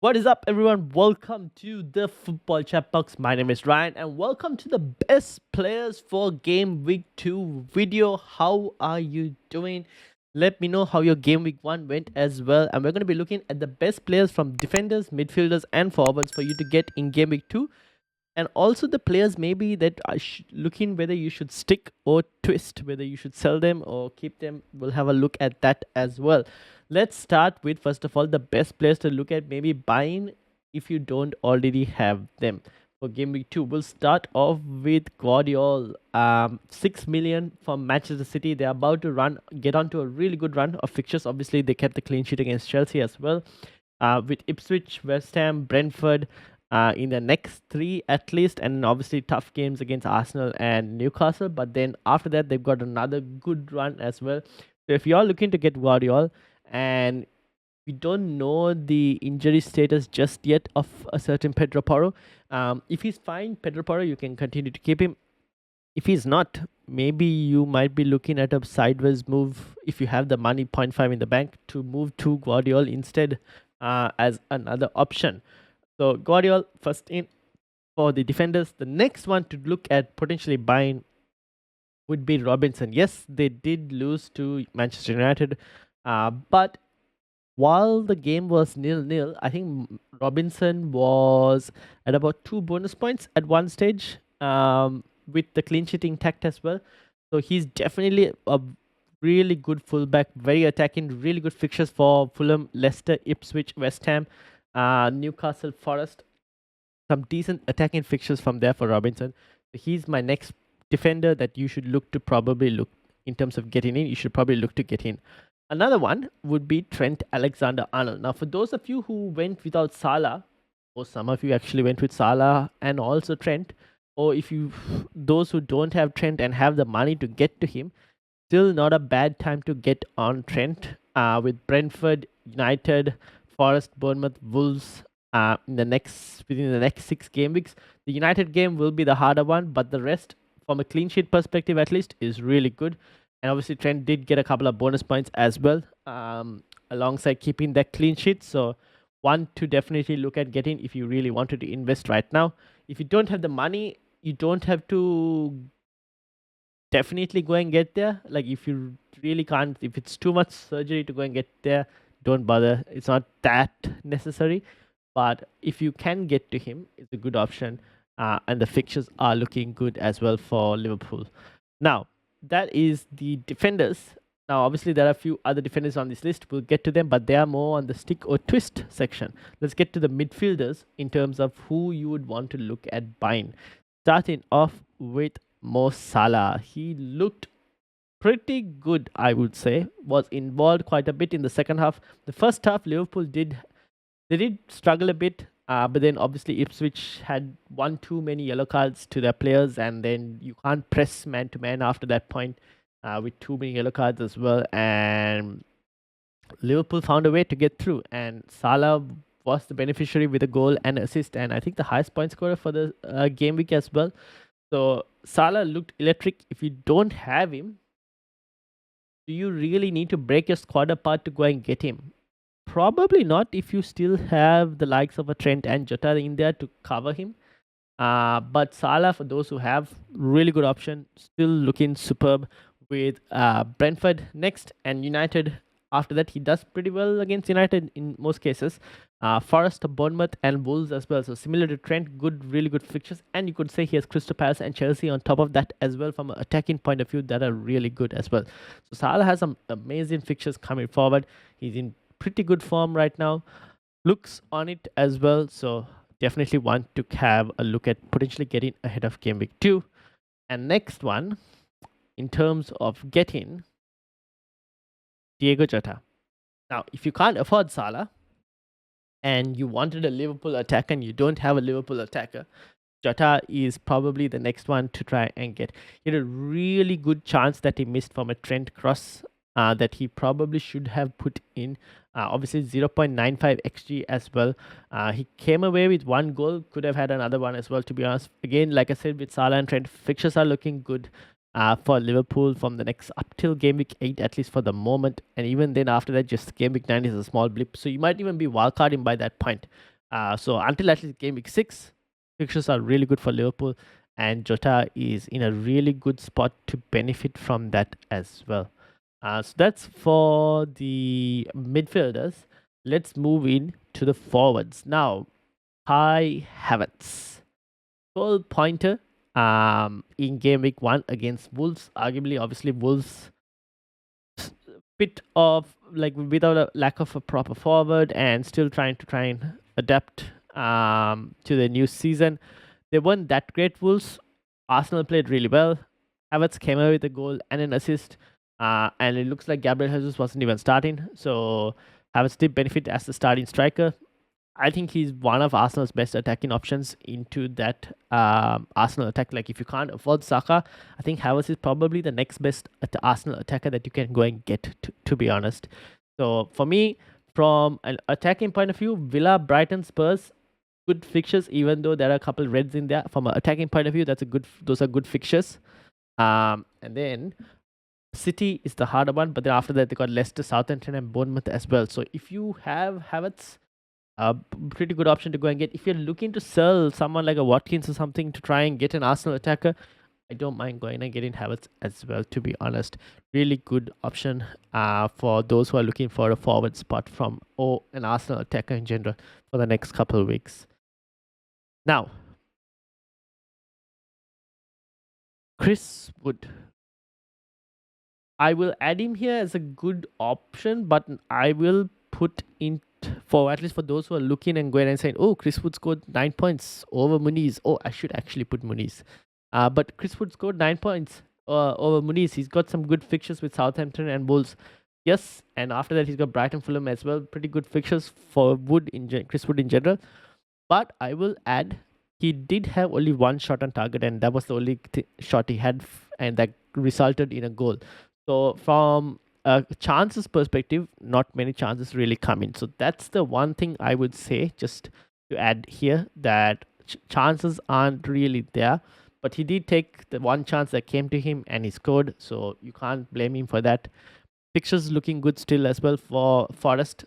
What is up, everyone? Welcome to the Football Chatbox. My name is Ryan, and welcome to the best players for Game Week 2 video. How are you doing? Let me know how your Game Week 1 went as well. And we're going to be looking at the best players from defenders, midfielders, and forwards for you to get in Game Week 2. And also the players maybe that are looking whether you should stick or twist, whether you should sell them or keep them. We'll have a look at that as well. Let's start with, first of all, the best players to look at maybe buying if you don't already have them for Game Week 2. We'll start off with Guardiola. 6 million from Manchester City. They're about to get onto a really good run of fixtures. Obviously, they kept the clean sheet against Chelsea as well. With Ipswich, West Ham, Brentford, in the next three at least, and obviously tough games against Arsenal and Newcastle. But then after that, they've got another good run as well. So if you're looking to get Guardiola and we don't know the injury status just yet of a certain Pedro Porro, if he's fine, Pedro Porro, you can continue to keep him. If he's not, maybe you might be looking at a sideways move if you have the money 0.5 in the bank to move to Guardiola instead as another option. So Guardiola first in for the defenders. The next one to look at potentially buying would be Robinson. Yes, they did lose to Manchester United, but while the game was 0-0, I think Robinson was at about 2 bonus points at one stage, with the clean sheet intact as well. So he's definitely a really good fullback, very attacking, really good fixtures for Fulham, Leicester, Ipswich, West Ham, Newcastle, Forest. Some decent attacking fixtures from there for Robinson. So he's my next defender that you should look in terms of getting in. You should probably look to get in. Another one would be Trent Alexander-Arnold. Now, for those of you who went without Salah, or some of you actually went with Salah and also Trent, or those who don't have Trent and have the money to get to him, still not a bad time to get on Trent. With Brentford, United, Forest, Bournemouth, Wolves within the next 6 game weeks. The United game will be the harder one, but the rest, from a clean sheet perspective at least, is really good. And obviously, Trent did get a couple of bonus points as well, alongside keeping that clean sheet. So one to definitely look at getting if you really wanted to invest right now. If you don't have the money, you don't have to definitely go and get there. Like, if you really can't, if it's too much surgery to go and get there, don't bother. It's not that necessary. But if you can get to him, it's a good option. And the fixtures are looking good as well for Liverpool. Now, that is the defenders. Now, obviously, there are a few other defenders on this list. We'll get to them, but they are more on the stick or twist section. Let's get to the midfielders in terms of who you would want to look at buying. Starting off with Mo Salah. He looked pretty good, I would say. Was involved quite a bit in the second half. The first half, Liverpool did struggle a bit, but then obviously Ipswich had one too many yellow cards to their players, and then you can't press man to man after that point with too many yellow cards as well. And Liverpool found a way to get through, and Salah was the beneficiary with a goal and assist, and I think the highest point scorer for the game week as well. So Salah looked electric. If you don't have him, do you really need to break your squad apart to go and get him? Probably not if you still have the likes of a Trent and Jota in there to cover him. But Salah, for those who have, really good option. Still looking superb with Brentford next and United. After that, he does pretty well against United in most cases. Forest, Bournemouth, and Wolves as well. So similar to Trent, really good fixtures. And you could say he has Crystal Palace and Chelsea on top of that as well from an attacking point of view that are really good as well. So Salah has some amazing fixtures coming forward. He's in pretty good form right now. Looks on it as well. So definitely want to have a look at potentially getting ahead of Game Week 2. And next one, in terms of getting Diego Jota. Now, if you can't afford Salah and you wanted a Liverpool attacker and you don't have a Liverpool attacker, Jota is probably the next one to try and get. He had a really good chance that he missed from a Trent cross that he probably should have put in. Obviously 0.95 XG as well. He came away with one goal, could have had another one as well, to be honest. Again, like I said, with Salah and Trent, fixtures are looking good for Liverpool from the next up till Game Week 8, at least for the moment. And even then after that, just Game Week 9 is a small blip. So you might even be wildcarding by that point. So until at least game week 6, fixtures are really good for Liverpool, and Jota is in a really good spot to benefit from that as well. So that's for the midfielders. Let's move in to the forwards now. Kai Havertz, goal pointer in game week 1 against Wolves. Arguably, obviously, Wolves bit of like without a lack of a proper forward and still try and adapt to the new season. They weren't that great, Wolves. Arsenal played really well. Havertz came away with a goal and an assist, and it looks like Gabriel Jesus wasn't even starting, so Havertz did benefit as the starting striker. I think he's one of Arsenal's best attacking options into that Arsenal attack. Like if you can't afford Saka, I think Havertz is probably the next best Arsenal attacker that you can go and get. To be honest, so for me, from an attacking point of view, Villa, Brighton, Spurs, good fixtures. Even though there are a couple reds in there, from an attacking point of view, those are good fixtures. And then City is the harder one, but then after that they got Leicester, Southampton, and Bournemouth as well. So if you have Havertz, a pretty good option to go and get. If you're looking to sell someone like a Watkins or something to try and get an Arsenal attacker, I don't mind going and getting Havertz as well, to be honest. Really good option for those who are looking for a forward spot from or an Arsenal attacker in general for the next couple of weeks. Now, Chris Wood. I will add him here as a good option, but I will put in for at least for those who are looking and going and saying, oh, Chris Wood scored 9 points over Muniz. Oh, I should actually put Muniz. But Chris Wood scored 9 points over Muniz. He's got some good fixtures with Southampton and Wolves. Yes, and after that he's got Brighton, Fulham as well. Pretty good fixtures for Chris Wood in general. But I will add, he did have only one shot on target, and that was the only shot he had, and that resulted in a goal. So from a chances perspective, not many chances really come in. So that's the one thing I would say, just to add here, that chances aren't really there. But he did take the one chance that came to him and he scored. So you can't blame him for that. Fixtures looking good still as well for Forest.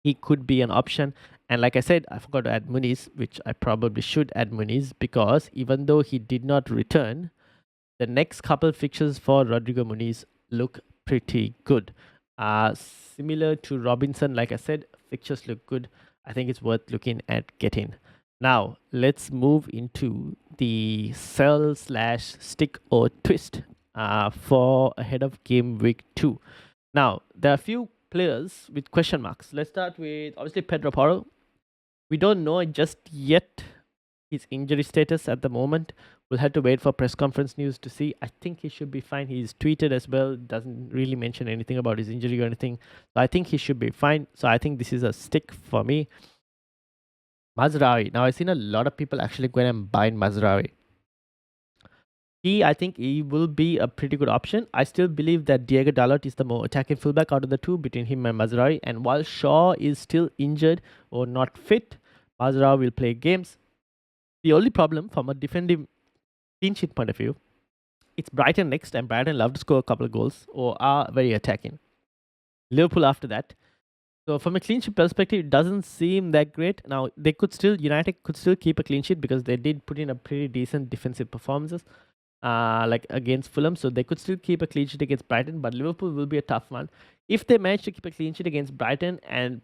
He could be an option. And like I said, I forgot to add Muniz, which I probably should add Muniz, because even though he did not return, the next couple fixtures for Rodrigo Muniz look pretty good. Similar to Robinson, like I said, fixtures look good. I think it's worth looking at getting. Now, let's move into the sell/stick or twist for ahead of game week 2. Now, there are a few players with question marks. Let's start with obviously Pedro Porro. We don't know just yet his injury status at the moment. We'll have to wait for press conference news to see. I think he should be fine. He's tweeted as well, doesn't really mention anything about his injury or anything. So I think he should be fine. So I think this is a stick for me. Mazraoui. Now I've seen a lot of people actually going and buying Mazraoui. I think he will be a pretty good option. I still believe that Diego Dalot is the more attacking fullback out of the two between him and Mazraoui. And while Shaw is still injured or not fit, Mazraoui will play games. The only problem from a defensive clean sheet point of view, it's Brighton next, and Brighton love to score a couple of goals or are very attacking. Liverpool after that. So from a clean sheet perspective, it doesn't seem that great. Now United could still keep a clean sheet because they did put in a pretty decent defensive performances, like against Fulham. So they could still keep a clean sheet against Brighton, but Liverpool will be a tough one. If they manage to keep a clean sheet against Brighton and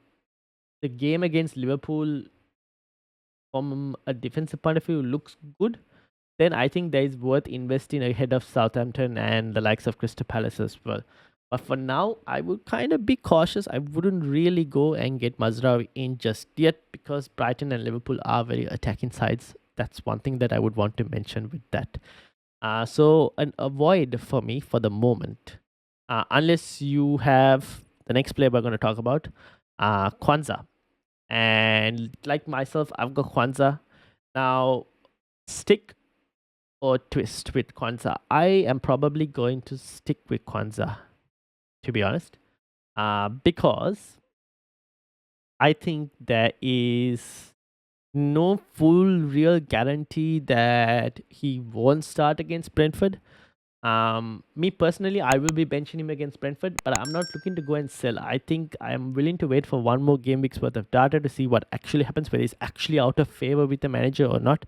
the game against Liverpool from a defensive point of view looks good, then I think there is worth investing ahead of Southampton and the likes of Crystal Palace as well. But for now, I would kind of be cautious. I wouldn't really go and get Mazraoui in just yet because Brighton and Liverpool are very attacking sides. That's one thing that I would want to mention with that. So an avoid for me for the moment, unless you have the next player we're going to talk about, Quansah. And like myself, I've got Quansah. Now, stick or twist with Quansah. I am probably going to stick with Quansah, to be honest, because I think there is no full real guarantee that he won't start against Brentford. Me personally, I will be benching him against Brentford, but I'm not looking to go and sell. I think I am willing to wait for one more game week's worth of data to see what actually happens, whether he's actually out of favor with the manager or not,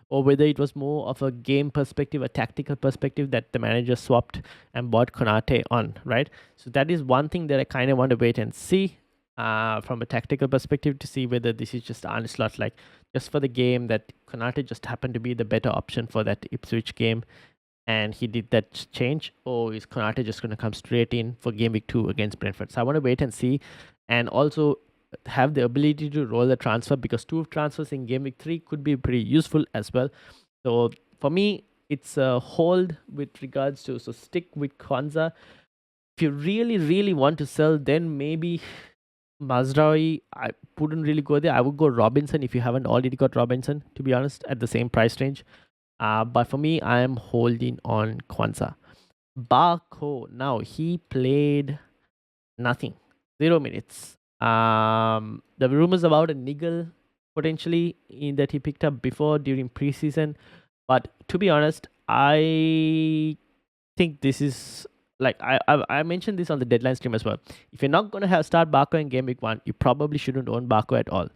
or whether it was more of a game perspective, a tactical perspective that the manager swapped and bought Konate on, right? So that is one thing that I kind of want to wait and see from a tactical perspective to see whether this is just an onslaught, like just for the game that Konate just happened to be the better option for that Ipswich game and he did that change, or is Konate just going to come straight in for game week 2 against Brentford? So I want to wait and see, and also have the ability to roll the transfer because 2 transfers in game week 3 could be pretty useful as well. So for me, it's a hold with regards to, so stick with Quansah. If you really want to sell, then maybe Mazraoui, I wouldn't really go there. I would go Robinson if you haven't already got Robinson, to be honest, at the same price range. But for me, I am holding on Quansah. Barco, now he played nothing, 0 minutes. The rumors about a niggle potentially in that he picked up before during preseason, but to be honest, I think this is like I mentioned this on the deadline stream as well. If you're not gonna have start Barco in game week 1, you probably shouldn't own Barco at all.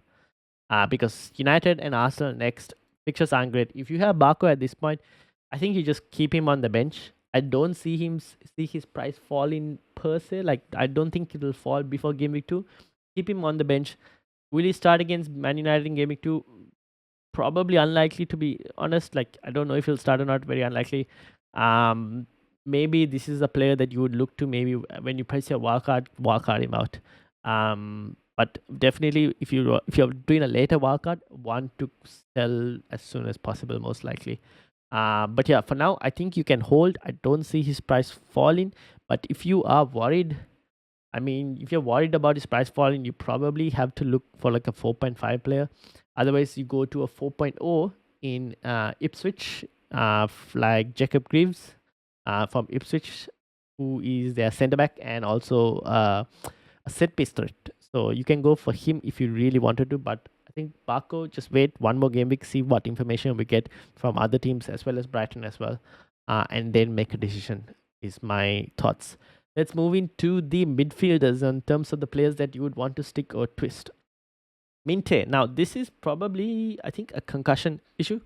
Because United and Arsenal next fixtures aren't great. If you have Barco at this point, I think you just keep him on the bench. I don't see his price falling per se. Like I don't think it will fall before game week 2. Keep him on the bench. Will he start against Man United in game week 2? Probably unlikely, to be honest. Like I don't know if he'll start or not. Very unlikely. Maybe this is a player that you would look to maybe when you press your wildcard him out. But definitely, if you're doing a later wildcard, want to sell as soon as possible, most likely. But yeah, for now, I think you can hold. I don't see his price falling. But if you are worried, I mean, if you're worried about his price falling, you probably have to look for like a 4.5 player. Otherwise, you go to a 4.0 in Ipswich, like Jacob Greaves from Ipswich, who is their centre back and also a set piece threat. So you can go for him if you really wanted to. But I think Barco, just wait one more game week, see what information we get from other teams as well as Brighton as well, and then make a decision. Is my thoughts. Let's move into the midfielders in terms of the players that you would want to stick or twist. Minte. Now, this is probably, I think, a concussion issue.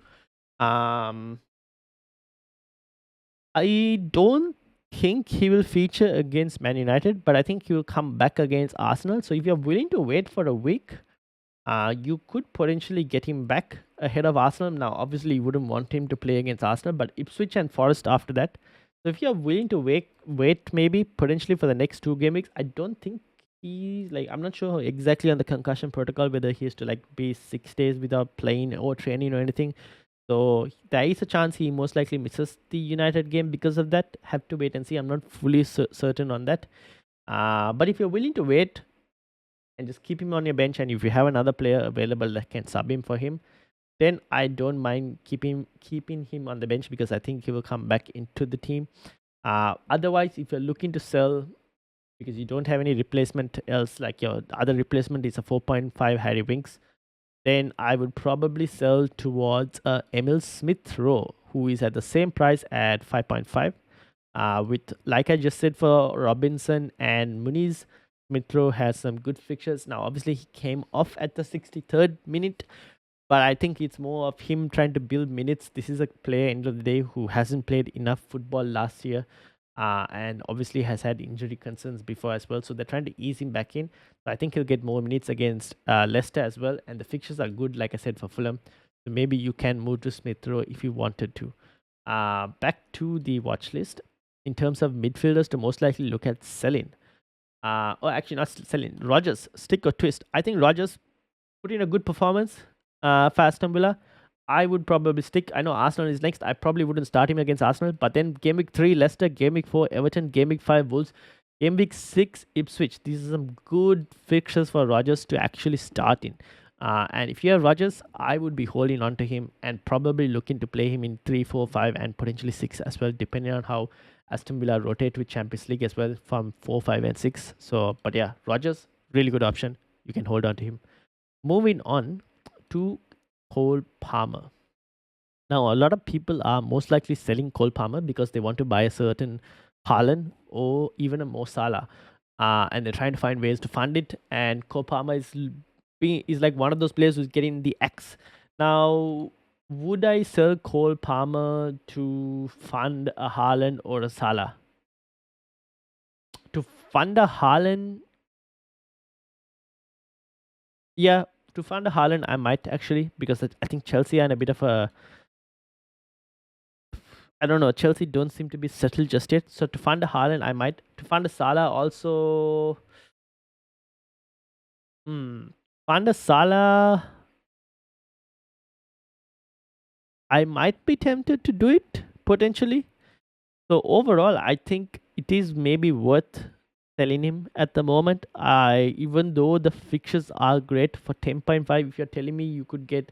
I don't think he will feature against Man United, but I think he will come back against Arsenal. So if you're willing to wait for a week, you could potentially get him back ahead of Arsenal. Now, obviously, you wouldn't want him to play against Arsenal, but Ipswich and Forest after that. So if you're willing to wait maybe potentially for the next 2 game weeks, I don't think he's like, I'm not sure exactly on the concussion protocol whether he has to like be 6 days without playing or training or anything. So there is a chance he most likely misses the United game because of that. Have to wait and see. I'm not fully certain on that. But if you're willing to wait and just keep him on your bench, and if you have another player available that can sub him for him, then I don't mind keeping him on the bench because I think he will come back into the team. Otherwise, if you're looking to sell because you don't have any replacement else, like your other replacement is a 4.5 Harry Winks, then I would probably sell towards Emil Smith Rowe, who is at the same price at 5.5. With, like I just said, for Robinson and Muniz, Smith Rowe has some good fixtures. Now, obviously, he came off at the 63rd minute, but I think it's more of him trying to build minutes. This is a player, end of the day, who hasn't played enough football last year. And obviously has had injury concerns before as well. So they're trying to ease him back in. So I think he'll get more minutes against Leicester as well. And the fixtures are good, like I said, for Fulham. So maybe you can move to Smith Rowe if you wanted to. Back to the watch list. In terms of midfielders, to most likely look at selling. Or actually not selling. Rodgers, stick or twist. I think Rodgers put in a good performance for Aston Villa. I would probably stick. I know Arsenal is next. I probably wouldn't start him against Arsenal. But then game week 3, Leicester. Game week 4, Everton. Game week 5, Wolves. Game week 6, Ipswich. These are some good fixtures for Rodgers to actually start in. And if you have Rodgers, I would be holding on to him and probably looking to play him in 3, 4, 5, and potentially 6 as well, depending on how Aston Villa rotate with Champions League as well from 4, 5, and 6. So, but yeah, Rodgers, really good option. You can hold on to him. Moving on to Cole Palmer. Now, a lot of people are most likely selling Cole Palmer because they want to buy a certain Haaland or even a Mo Salah. And they're trying to find ways to fund it. And Cole Palmer is like one of those players who's getting the X. Now, would I sell Cole Palmer to fund a Haaland or a Salah? To fund a Haaland, yeah, to fund a Haaland, I might actually, because I think Chelsea are in a bit of a, I don't know, Chelsea don't seem to be settled just yet. So to fund a Haaland, I might. To fund a Salah also, fund a Salah, I might be tempted to do it potentially. So overall, I think it is maybe worth selling him at the moment. Even though the fixtures are great for 10.5, if you're telling me you could get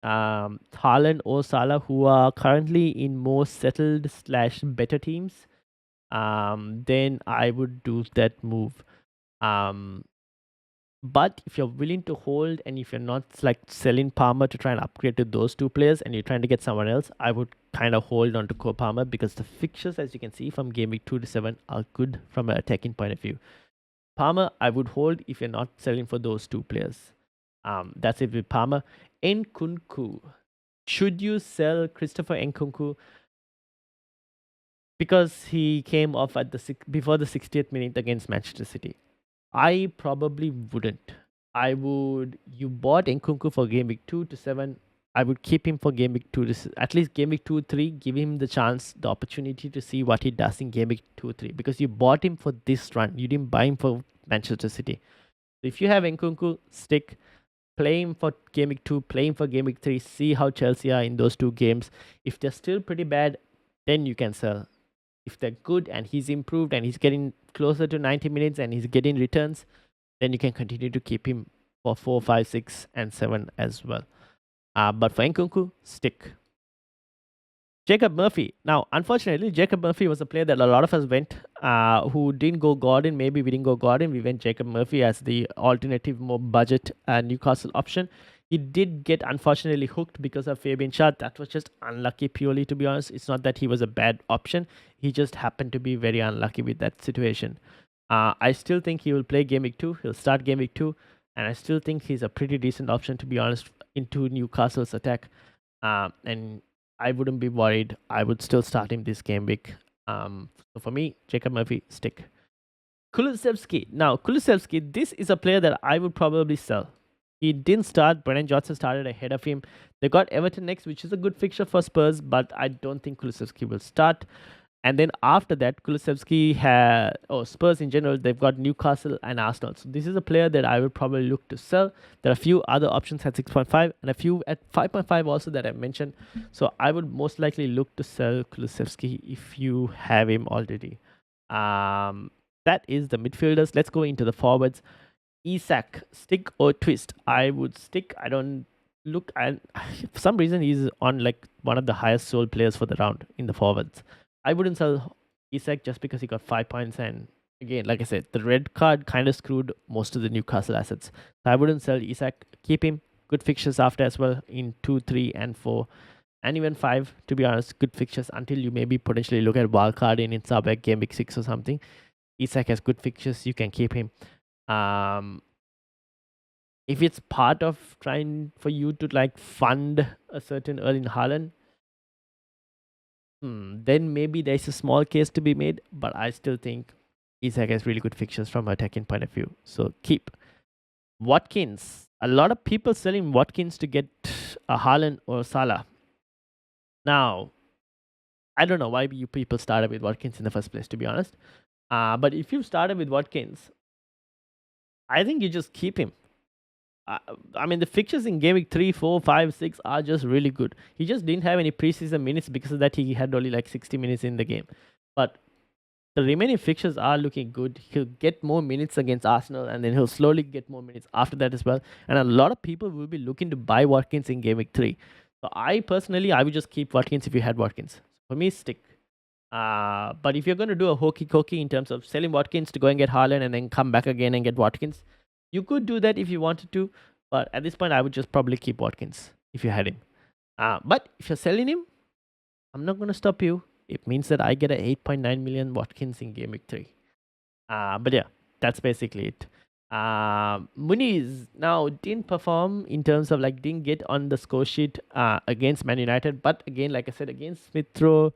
Haaland or Salah, who are currently in more settled slash better teams, then I would do that move. But if you're willing to hold and if you're not like selling Palmer to try and upgrade to those two players and you're trying to get someone else, I would kind of hold on to Cole Palmer because the fixtures, as you can see from game week 2 to 7, are good from an attacking point of view. Palmer, I would hold if you're not selling for those two players. That's it with Palmer. Nkunku. Should you sell Christopher Nkunku? Because he came off at before the 60th minute against Manchester City. I probably wouldn't. You bought Nkunku for game week 2 to 7. I would keep him for game week 2 to at least game week 2 3. Give him the chance, the opportunity to see what he does in game week 2 3. Because you bought him for this run. You didn't buy him for Manchester City. So if you have Nkunku, stick. Play him for game week 2, play him for game week 3. See how Chelsea are in those two games. If they're still pretty bad, then you can sell. If they're good and he's improved and he's getting closer to 90 minutes and he's getting returns, then you can continue to keep him for 4, 5, 6, and 7 as well. But for Nkunku, stick. Jacob Murphy. Now, unfortunately, Jacob Murphy was a player that a lot of us went who didn't go Gordon. Maybe we didn't go Gordon. We went Jacob Murphy as the alternative, more budget Newcastle option. He did get unfortunately hooked because of Fabian Schär. That was just unlucky purely, to be honest. It's not that he was a bad option. He just happened to be very unlucky with that situation. I still think he will play Game Week 2. He'll start Game Week 2. And I still think he's a pretty decent option, to be honest, into Newcastle's attack. And I wouldn't be worried. I would still start him this game week. So for me, Jacob Murphy, stick. Kulusevski. Now, Kulusevski, this is a player that I would probably sell. He didn't start. Brennan Johnson started ahead of him. They got Everton next, which is a good fixture for Spurs, but I don't think Kulusevski will start. And then after that, Kulusevski Spurs in general, they've got Newcastle and Arsenal. So this is a player that I would probably look to sell. There are a few other options at 6.5 and a few at 5.5 also that I mentioned. So I would most likely look to sell Kulusevski if you have him already. That is the midfielders. Let's go into the forwards. Isak, stick or twist? I would stick. I don't look. For some reason, he's on like one of the highest sold players for the round in the forwards. I wouldn't sell Isak just because he got 5 points. And again, like I said, the red card kind of screwed most of the Newcastle assets. So I wouldn't sell Isak. Keep him. Good fixtures after as well in 2, 3, and 4. And even 5, to be honest, good fixtures until you maybe potentially look at wildcard in Subway Game Week 6 or something. Isak has good fixtures. You can keep him. If it's part of trying for you to like fund a certain Erling Haaland, then maybe there's a small case to be made. But I still think Isak has really good fixtures from an attacking point of view. So keep. Watkins. A lot of people selling Watkins to get a Haaland or Salah. Now, I don't know why you people started with Watkins in the first place, to be honest. But if you started with Watkins, I think you just keep him. I mean, the fixtures in game week 3, 4, 5, 6 are just really good. He just didn't have any preseason minutes because of that. He had only like 60 minutes in the game. But the remaining fixtures are looking good. He'll get more minutes against Arsenal and then he'll slowly get more minutes after that as well. And a lot of people will be looking to buy Watkins in game week 3. So I would just keep Watkins if you had Watkins. For me, stick. But if you're going to do a hokey-cokey in terms of selling Watkins to go and get Haaland and then come back again and get Watkins, you could do that if you wanted to. But at this point, I would just probably keep Watkins if you had him. But if you're selling him, I'm not going to stop you. It means that I get a 8.9 million Watkins in Game Week 3. But yeah, that's basically it. Muniz now didn't perform in terms of like didn't get on the score sheet against Man United, but again, like I said, against Smith Rowe,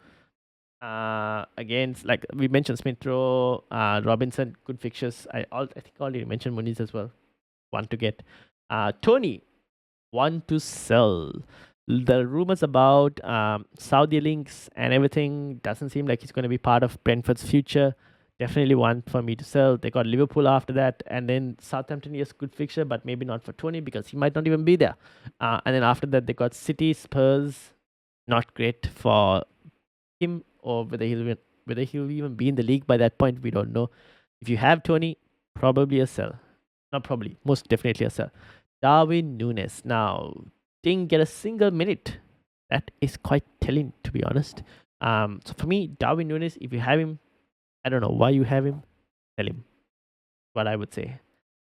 against like we mentioned Smith Rowe, Robinson, good fixtures. I think I already mentioned Muniz as well. One to get. Tony, one to sell. The rumors about Saudi links and everything doesn't seem like he's going to be part of Brentford's future. Definitely one for me to sell. They got Liverpool after that, and then Southampton, yes, good fixture, but maybe not for Tony because he might not even be there. And then after that, they got City, Spurs, not great for him, or whether he'll even be in the league by that point, we don't know. If you have Tony, probably a sell. Not probably, most definitely a sell. Darwin Núñez now didn't get a single minute. That is quite telling, to be honest. So for me, Darwin Núñez, if you have him, I don't know why you have him, sell him. What I would say.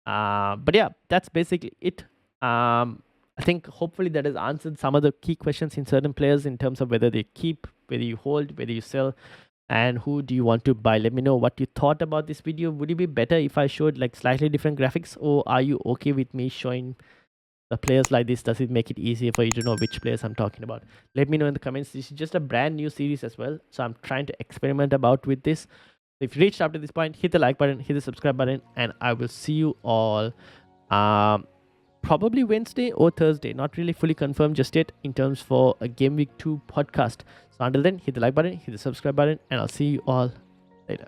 But yeah, that's basically it. I think hopefully that has answered some of the key questions in certain players in terms of whether they keep, whether you hold, whether you sell, and who do you want to buy. Let me know what you thought about this video. Would it be better if I showed like slightly different graphics, or are you okay with me showing the players like this? Does it make it easier for you to know which players I'm talking about? Let me know in the comments. This is just a brand new series as well, so I'm trying to experiment about with this. If you reached up to this point, hit the like button, hit the subscribe button, and I will see you all probably Wednesday or Thursday. Not really fully confirmed just yet in terms for a Game Week 2 podcast. So until then, hit the like button, hit the subscribe button, and I'll see you all later.